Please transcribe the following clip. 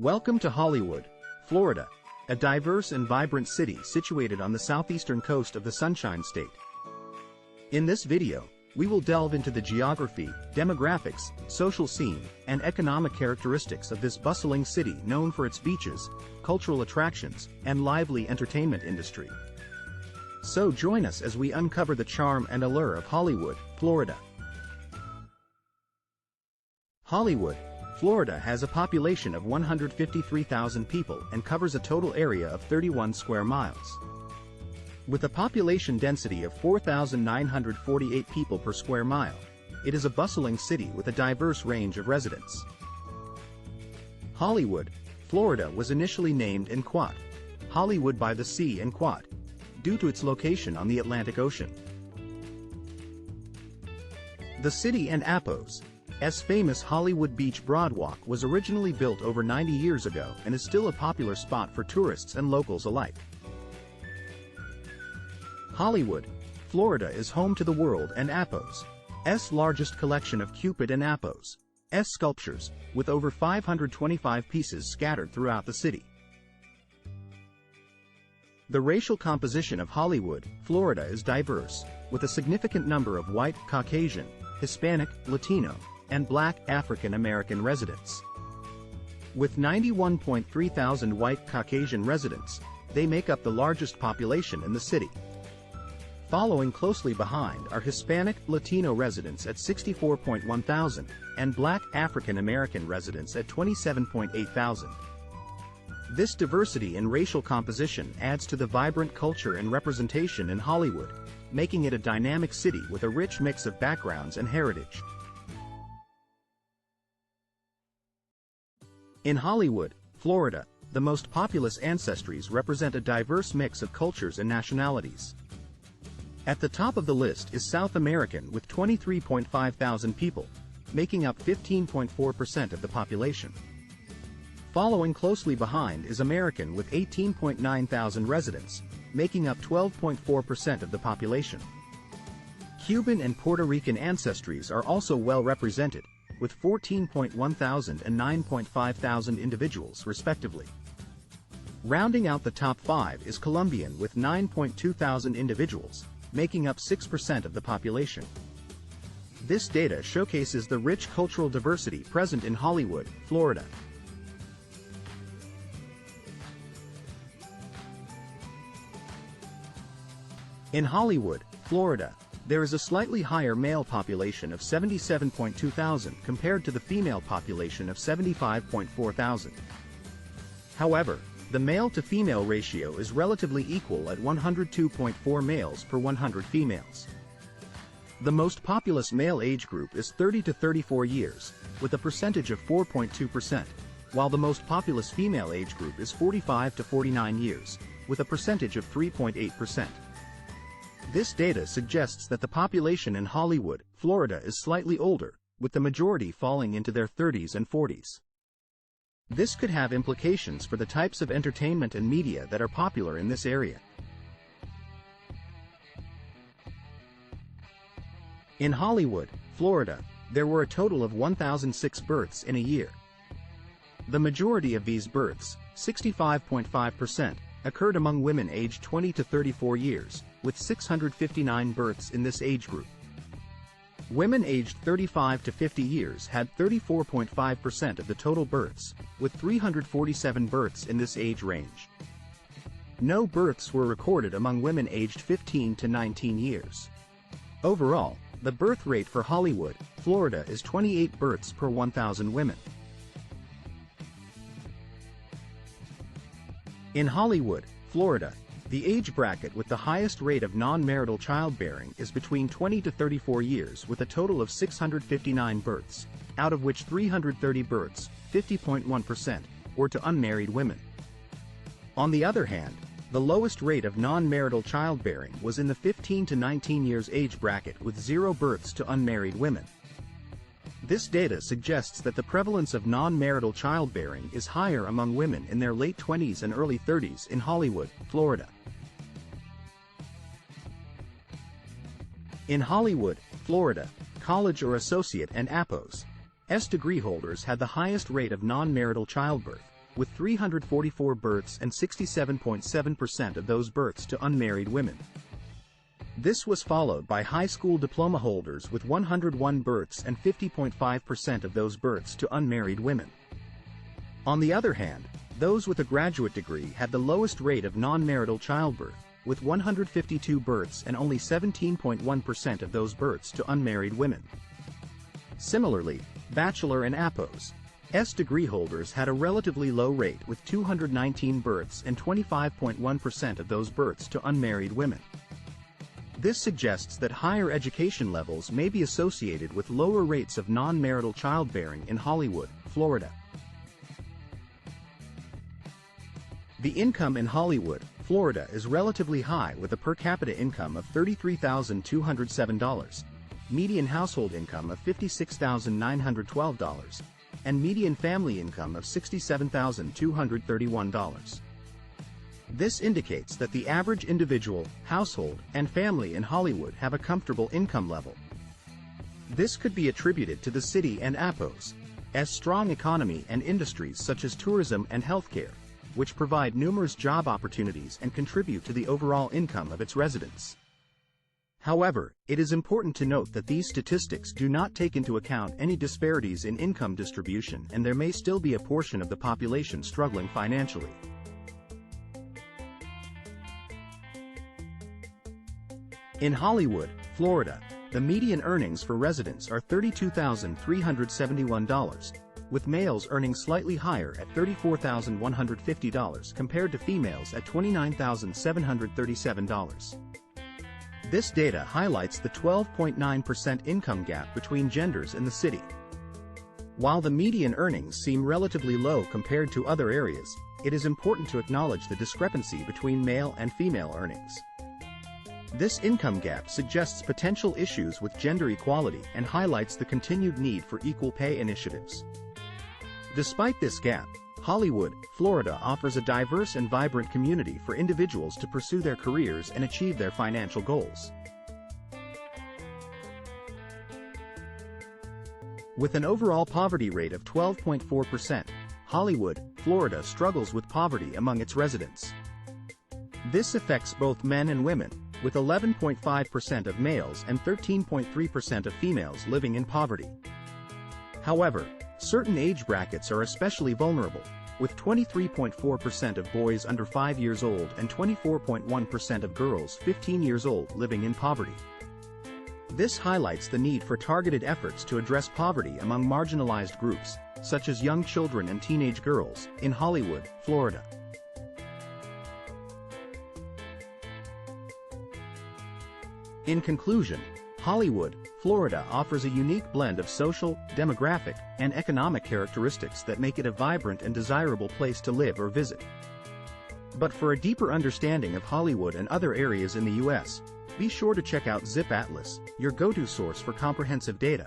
Welcome to Hollywood, Florida, a diverse and vibrant city situated on the southeastern coast of the Sunshine State. In this video, we will delve into the geography, demographics, social scene, and economic characteristics of this bustling city known for its beaches, cultural attractions, and lively entertainment industry. So join us as we uncover the charm and allure of Hollywood, Florida. Hollywood, Florida has a population of 153,000 people and covers a total area of 31 square miles. With a population density of 4,948 people per square mile, it is a bustling city with a diverse range of residents. Hollywood, Florida was initially named in Quat, Hollywood by the sea in Quat, due to its location on the Atlantic Ocean. The city and Apos, as famous Hollywood Beach Broadwalk was originally built over 90 years ago and is still a popular spot for tourists and locals alike. Hollywood, Florida is home to the world and Apos' largest collection of Cupid and Apos' sculptures, with over 525 pieces scattered throughout the city. The racial composition of Hollywood, Florida is diverse, with a significant number of white, Caucasian, Hispanic, Latino, and Black African American residents. With 91.3 thousand white Caucasian residents, they make up the largest population in the city. Following closely behind are Hispanic, Latino residents at 64.1 thousand, and Black African American residents at 27.8 thousand. This diversity in racial composition adds to the vibrant culture and representation in Hollywood, making it a dynamic city with a rich mix of backgrounds and heritage. In Hollywood, Florida, the most populous ancestries represent a diverse mix of cultures and nationalities. At the top of the list is South American with 23.5 thousand people, making up 15.4% of the population. Following closely behind is American with 18.9 thousand residents, making up 12.4% of the population. Cuban and Puerto Rican ancestries are also well represented, with 14.1 thousand and 9.5 thousand individuals respectively. Rounding out the top 5 is Colombian with 9.2 thousand individuals, making up 6% of the population. This data showcases the rich cultural diversity present in Hollywood, Florida. In Hollywood, Florida, there is a slightly higher male population of 77.2 thousand compared to the female population of 75.4 thousand. However, the male-to-female ratio is relatively equal at 102.4 males per 100 females. The most populous male age group is 30 to 34 years, with a percentage of 4.2%, while the most populous female age group is 45 to 49 years, with a percentage of 3.8%. This data suggests that the population in Hollywood, Florida is slightly older, with the majority falling into their 30s and 40s. This could have implications for the types of entertainment and media that are popular in this area. In Hollywood, Florida, there were a total of 1,006 births in a year. The majority of these births, 65.5%, occurred among women aged 20 to 34 years, with 659 births in this age group. Women aged 35 to 50 years had 34.5% of the total births, with 347 births in this age range. No births were recorded among women aged 15 to 19 years. Overall, the birth rate for Hollywood, Florida is 28 births per 1,000 women. In Hollywood, Florida, the age bracket with the highest rate of non-marital childbearing is between 20 to 34 years with a total of 659 births, out of which 330 births, 50.1%, were to unmarried women. On the other hand, the lowest rate of non-marital childbearing was in the 15 to 19 years age bracket with 0 births to unmarried women. This data suggests that the prevalence of non-marital childbearing is higher among women in their late 20s and early 30s in Hollywood, Florida. In Hollywood, Florida, college or associate and Apos' degree holders had the highest rate of non-marital childbirth, with 344 births and 67.7% of those births to unmarried women. This was followed by high school diploma holders with 101 births and 50.5% of those births to unmarried women. On the other hand, those with a graduate degree had the lowest rate of non-marital childbirth, with 152 births and only 17.1% of those births to unmarried women. Similarly, bachelor and APOS degree holders had a relatively low rate with 219 births and 25.1% of those births to unmarried women. This suggests that higher education levels may be associated with lower rates of non-marital childbearing in Hollywood, Florida. The income in Hollywood, Florida is relatively high with a per capita income of $33,207, median household income of $56,912, and median family income of $67,231. This indicates that the average individual, household, and family in Hollywood have a comfortable income level. This could be attributed to the city and APOS, as strong economy and industries such as tourism and healthcare, which provide numerous job opportunities and contribute to the overall income of its residents. However, it is important to note that these statistics do not take into account any disparities in income distribution, and there may still be a portion of the population struggling financially. In Hollywood, Florida, the median earnings for residents are $32,371, with males earning slightly higher at $34,150 compared to females at $29,737. This data highlights the 12.9% income gap between genders in the city. While the median earnings seem relatively low compared to other areas, it is important to acknowledge the discrepancy between male and female earnings. This income gap suggests potential issues with gender equality and highlights the continued need for equal pay initiatives. Despite this gap, Hollywood, Florida offers a diverse and vibrant community for individuals to pursue their careers and achieve their financial goals. With an overall poverty rate of 12.4%, Hollywood, Florida struggles with poverty among its residents. This affects both men and women, with 11.5% of males and 13.3% of females living in poverty. However, certain age brackets are especially vulnerable, with 23.4% of boys under 5 years old and 24.1% of girls 15 years old living in poverty. This highlights the need for targeted efforts to address poverty among marginalized groups, such as young children and teenage girls, in Hollywood, Florida. In conclusion, Hollywood, Florida offers a unique blend of social, demographic, and economic characteristics that make it a vibrant and desirable place to live or visit. But for a deeper understanding of Hollywood and other areas in the U.S., be sure to check out ZipAtlas, your go-to source for comprehensive data.